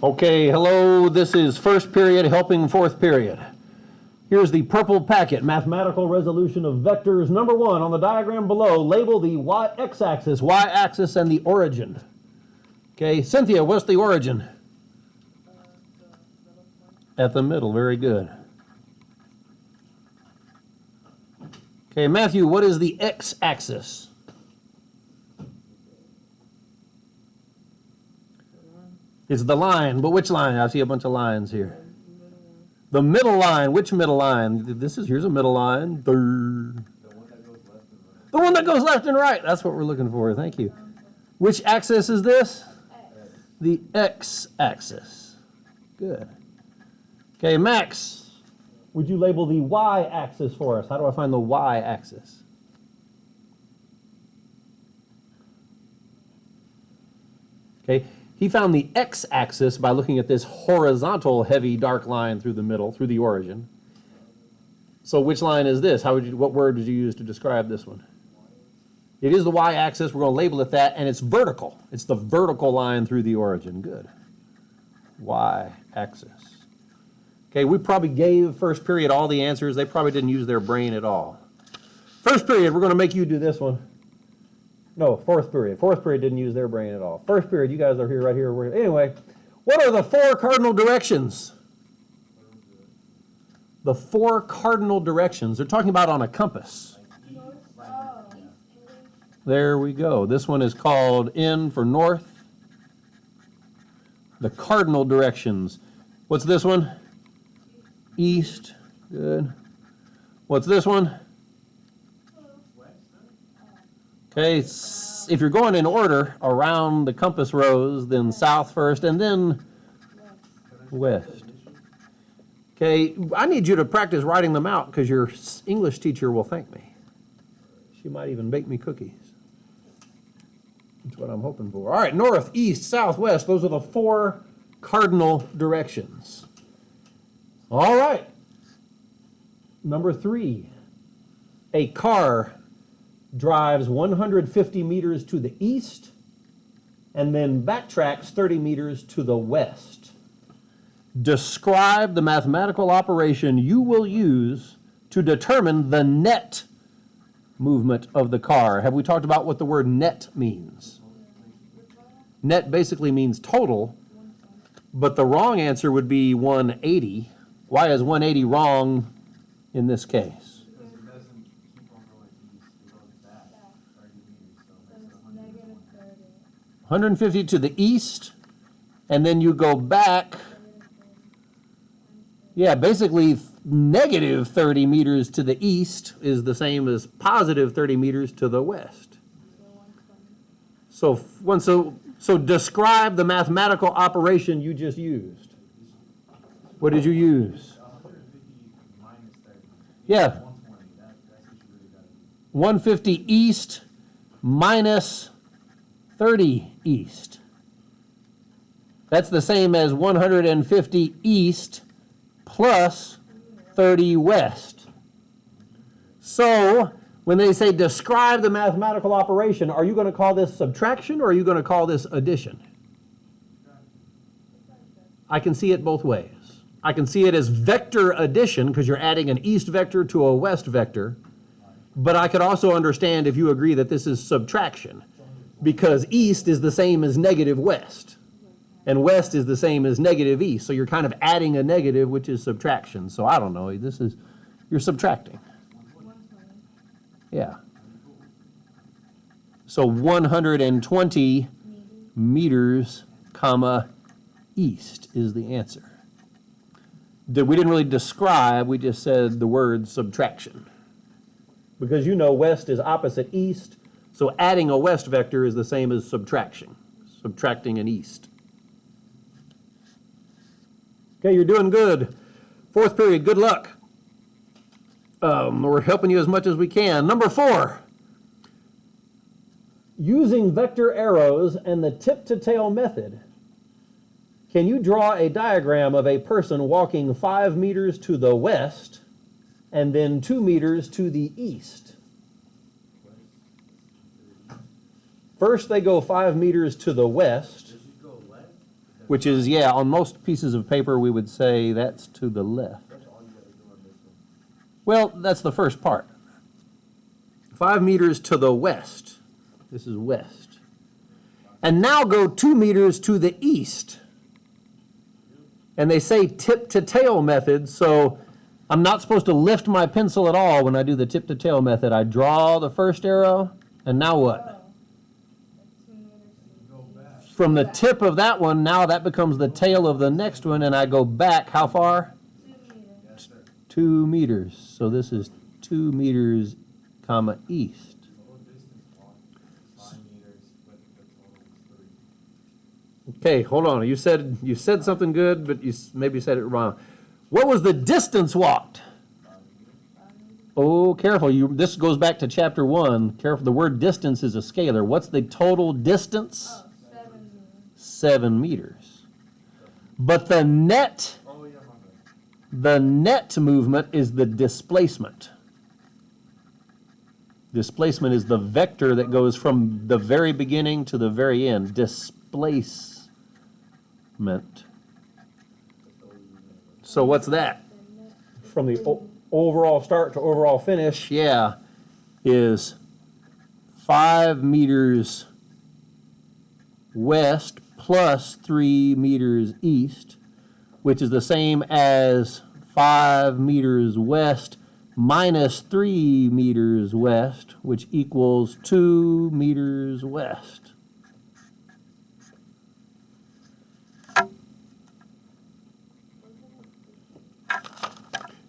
Okay, hello, this is first period helping fourth period. Here's the purple packet, mathematical resolution of vectors. Number 1, on the diagram below, label the x-axis, y-axis, and the origin. Okay, Cynthia, what's the origin? At the middle, very good. Okay, Matthew, what is the x-axis? It's the line, but which line? I see a bunch of lines here. The middle line. Which middle line? Here's a middle line. The one that goes left and right. That's what we're looking for. Thank you. Which axis is this? The x-axis. Good. Okay, Max, would you label the y-axis for us? How do I find the y-axis? Okay. He found the x-axis by looking at this horizontal heavy dark line through the middle, through the origin. So which line is this? What word did you use to describe this one? It is the y-axis. We're going to label it that, and it's vertical. It's the vertical line through the origin. Good. Y-axis. Okay, we probably gave first period all the answers. They probably didn't use their brain at all. First period, we're going to make you do this one. No, fourth period. Fourth period didn't use their brain at all. First period, you guys are here, right here. Anyway, what are the 4 cardinal directions? The 4 cardinal directions. They're talking about on a compass. There we go. This one is called N for north. The cardinal directions. What's this one? East. Good. What's this one? Okay, if you're going in order around the compass rose, then south first, and then west. Okay, I need you to practice writing them out because your English teacher will thank me. She might even bake me cookies. That's what I'm hoping for. All right, north, east, south, west. Those are the 4 cardinal directions. All right. Number 3, a car drives 150 meters to the east and then backtracks 30 meters to the west. Describe the mathematical operation you will use to determine the net movement of the car. Have we talked about what the word net means? Net basically means total, but the wrong answer would be 180. Why is 180 wrong in this case? 150 to the east, and then you go back. Yeah, basically negative 30 meters to the east is the same as positive 30 meters to the west. So describe the mathematical operation you just used. What did you use? Yeah. 150 east minus 30 east. That's the same as 150 east plus 30 west. So, when they say describe the mathematical operation, are you going to call this subtraction or are you going to call this addition? I can see it both ways. I can see it as vector addition because you're adding an east vector to a west vector, but I could also understand if you agree that this is subtraction, because east is the same as negative west, and west is the same as negative east. So you're kind of adding a negative, which is subtraction. So I don't know. You're subtracting. Yeah. So 120 meters, comma, east is the answer. We didn't really describe, we just said the word subtraction. Because you know west is opposite east, so adding a west vector is the same as subtraction, subtracting an east. Okay, you're doing good. Fourth period, good luck. We're helping you as much as we can. Number 4, using vector arrows and the tip-to-tail method, can you draw a diagram of a person walking 5 meters to the west and then 2 meters to the east? First, they go 5 meters to the west. which is, yeah, on most pieces of paper, we would say that's to the left. Well, that's the first part. 5 meters to the west. This is west. And now go 2 meters to the east. And they say tip to tail method, so I'm not supposed to lift my pencil at all when I do the tip to tail method. I draw the first arrow, and now what? From the tip of that one, now that becomes the tail of the next one, and I go back how far? 2 meters. So this is 2 meters, comma, east. Okay, hold on. You said something good, but you maybe said it wrong. What was the distance walked? Oh, careful. This goes back to chapter 1. Careful. The word distance is a scalar. What's the total distance? 7 meters. But the net movement is the displacement. Displacement is the vector that goes from the very beginning to the very end. Displacement. So what's that? From the overall start to overall finish, yeah, is 5 meters west plus 3 meters east, which is the same as 5 meters west minus 3 meters west, which equals 2 meters west.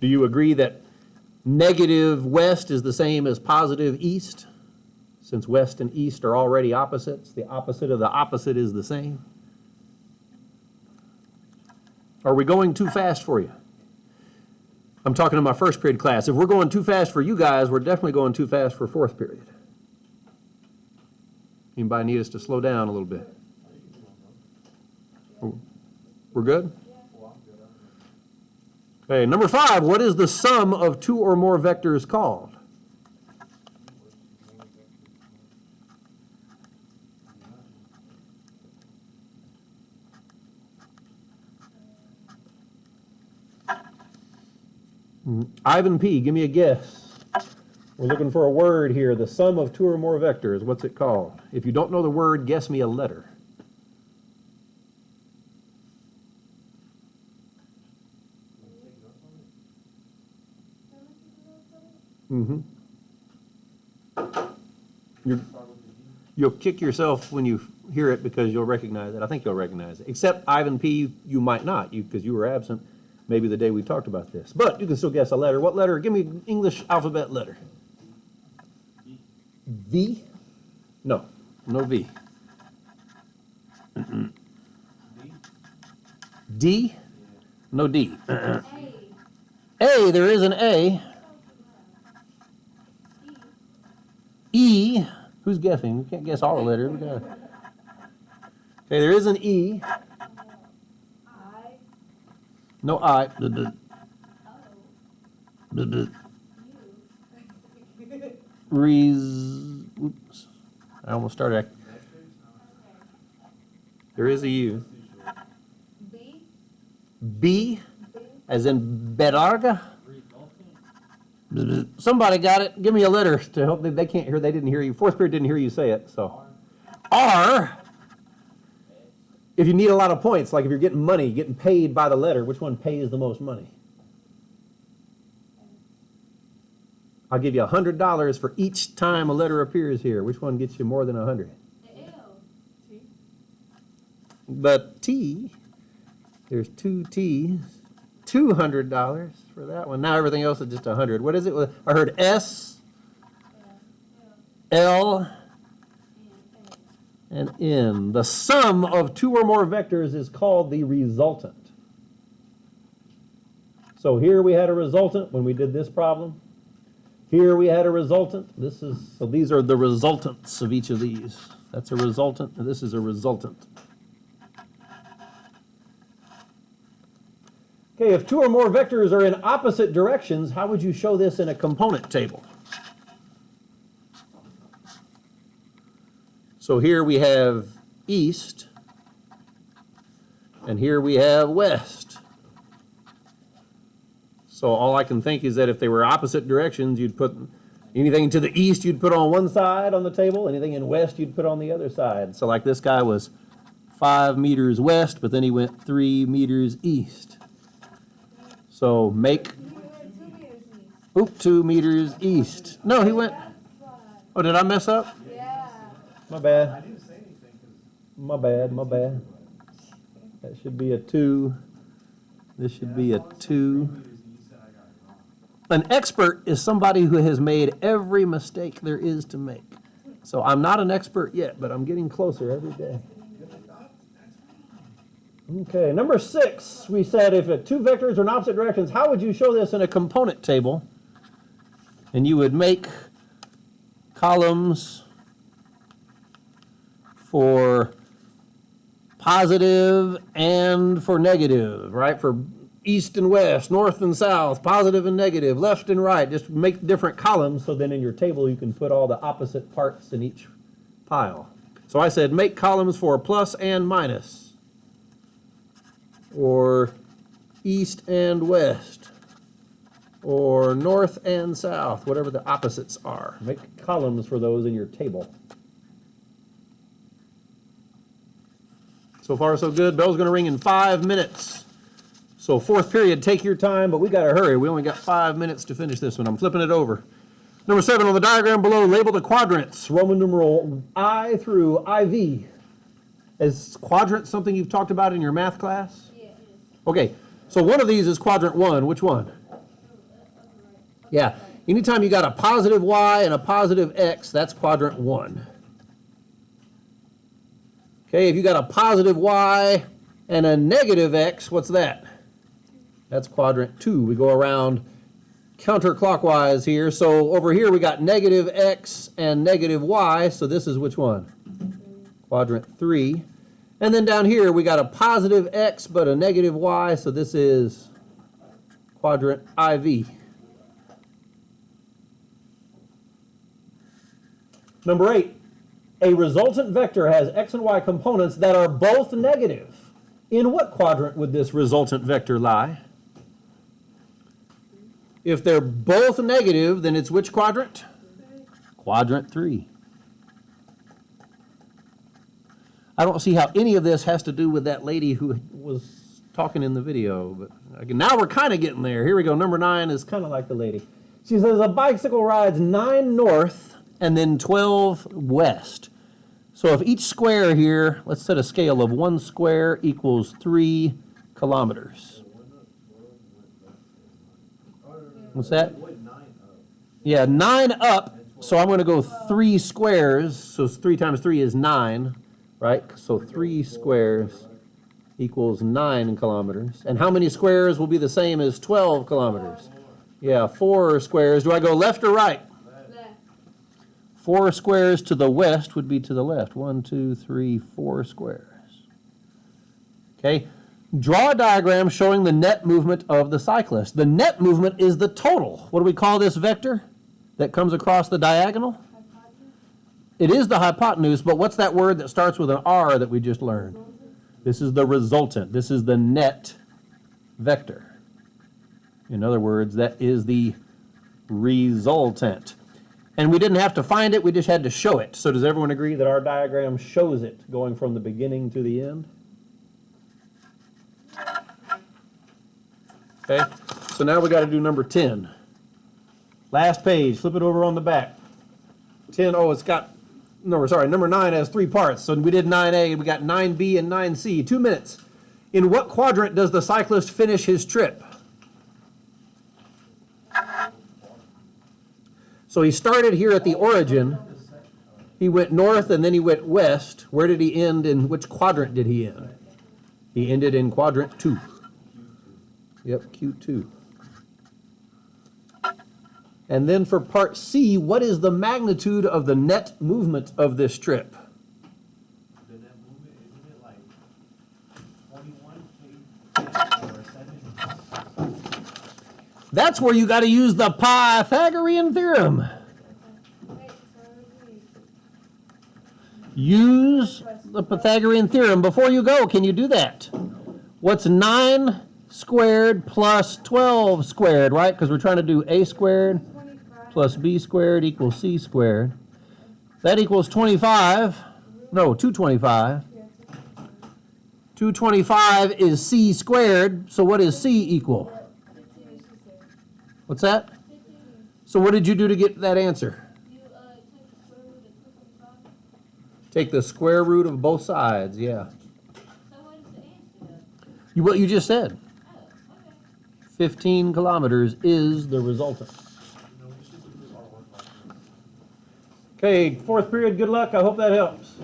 Do you agree that negative west is the same as positive east? Since west and east are already opposites, the opposite of the opposite is the same. Are we going too fast for you? I'm talking to my first period class. If we're going too fast for you guys, we're definitely going too fast for fourth period. Anybody need us to slow down a little bit? We're good? Okay, number 5, what is the sum of 2 or more vectors called? Ivan P., give me a guess. We're looking for a word here. The sum of 2 or more vectors, what's it called? If you don't know the word, guess me a letter. Mm-hmm. You'll kick yourself when you hear it because you'll recognize it. I think you'll recognize it. Except Ivan P., you might not, because you were absent maybe the day we talked about this. But you can still guess a letter. What letter? Give me an English alphabet letter. V? No, no V. D? No D. A, there is an A. E, who's guessing? We can't guess all the letters. We gotta... Okay, there is an E. No I. Oops. I almost started. There is a U. B, as in Bedarga. Somebody got it. Give me a letter to help them. They can't hear. They didn't hear you. Fourth period didn't hear you say it. So, R. If you need a lot of points, like if you're getting money, getting paid by the letter, which one pays the most money? I'll give you $100 for each time a letter appears here. Which one gets you more than 100? T. But T, there's 2 T's. $200 for that one. Now everything else is just 100. What is it? I heard S, L, and N. The sum of 2 or more vectors is called the resultant. So here we had a resultant when we did this problem. Here we had a resultant. So these are the resultants of each of these. That's a resultant, and this is a resultant. Okay, if 2 or more vectors are in opposite directions, how would you show this in a component table? So here we have east, And here we have west. So all I can think is that if they were opposite directions, you'd put anything to the east, you'd put on one side on the table. Anything in west, you'd put on the other side. So like this guy was 5 meters west, but then he went 3 meters east. So make, 2 meters east. No, he went, oh, did I mess up? Yeah. My bad. My bad. That should be a 2. This should be a 2. An expert is somebody who has made every mistake there is to make. So I'm not an expert yet, but I'm getting closer every day. Okay, number 6, we said if two vectors are in opposite directions, how would you show this in a component table? And you would make columns for positive and for negative, right? For east and west, north and south, positive and negative, left and right. Just make different columns so then in your table you can put all the opposite parts in each pile. So I said make columns for plus and minus, or east and west, or north and south, whatever the opposites are. Make columns for those in your table. So far, so good. Bell's going to ring in 5 minutes. So fourth period, take your time, but we got to hurry. We only got 5 minutes to finish this one. I'm flipping it over. Number 7 on the diagram below, label the quadrants, Roman numeral I through IV. Is quadrant something you've talked about in your math class? Yeah. Okay, so one of these is quadrant 1. Which one? Yeah, anytime you got a positive y and a positive x, that's quadrant 1. Okay, if you got a positive y and a negative x, what's that? That's quadrant 2. We go around counterclockwise here. So over here we got negative x and negative y, so this is which one? Quadrant 3. And then down here we got a positive x but a negative y, so this is quadrant IV. Number 8, a resultant vector has x and y components that are both negative. In what quadrant would this resultant vector lie? If they're both negative, then it's which quadrant? Quadrant 3. I don't see how any of this has to do with that lady who was talking in the video, but now we're kind of getting there. Here we go. Number 9 is kind of like the lady. She says a bicycle rides 9 north and then 12 west. So if each square here, let's set a scale of 1 square equals 3 kilometers. What's that? Yeah, 9 up. So I'm going to go 3 squares. So 3 times 3 is 9, right? So 3 squares equals 9 kilometers. And how many squares will be the same as 12 kilometers? Yeah, 4 squares. Do I go left or right? Left. 4 squares to the west would be to the left. 1, 2, 3, 4 squares. Okay. Draw a diagram showing the net movement of the cyclist. The net movement is the total. What do we call this vector that comes across the diagonal? It is the hypotenuse, but what's that word that starts with an R that we just learned? This is the resultant. This is the net vector. In other words, that is the resultant. And we didn't have to find it, we just had to show it. So does everyone agree that our diagram shows it going from the beginning to the end? Okay, so now we got to do number 10. Last page, flip it over on the back. 10, oh, it's got, no, sorry, number 9 has 3 parts. So we did 9A, we got 9B and 9C. 2 minutes. In what quadrant does the cyclist finish his trip? So he started here at the origin. He went north and then he went west. Where did he end, in which quadrant did he end? He ended in quadrant 2. Yep, Q2. And then for part C, what is the magnitude of the net movement of this trip? The net movement, isn't it like 21 feet per second? That's where you got to use the Pythagorean theorem. Wait, so Use the Pythagorean theorem. Before you go, can you do that? What's 9 squared plus 12 squared, right? Because we're trying to do a squared 25. plus b squared equals c squared. That equals 25. No, 225. Yeah, 225 is c squared, so what is c equal? 15, she said. What's that? 15. So what did you do to get that answer? You Take take the square root of 225. the square root of both sides, yeah. So what is the answer? What you just said. Oh, okay. 15 kilometers is the resultant. You know, we should do our work like this. Okay, fourth period, good luck. I hope that helps.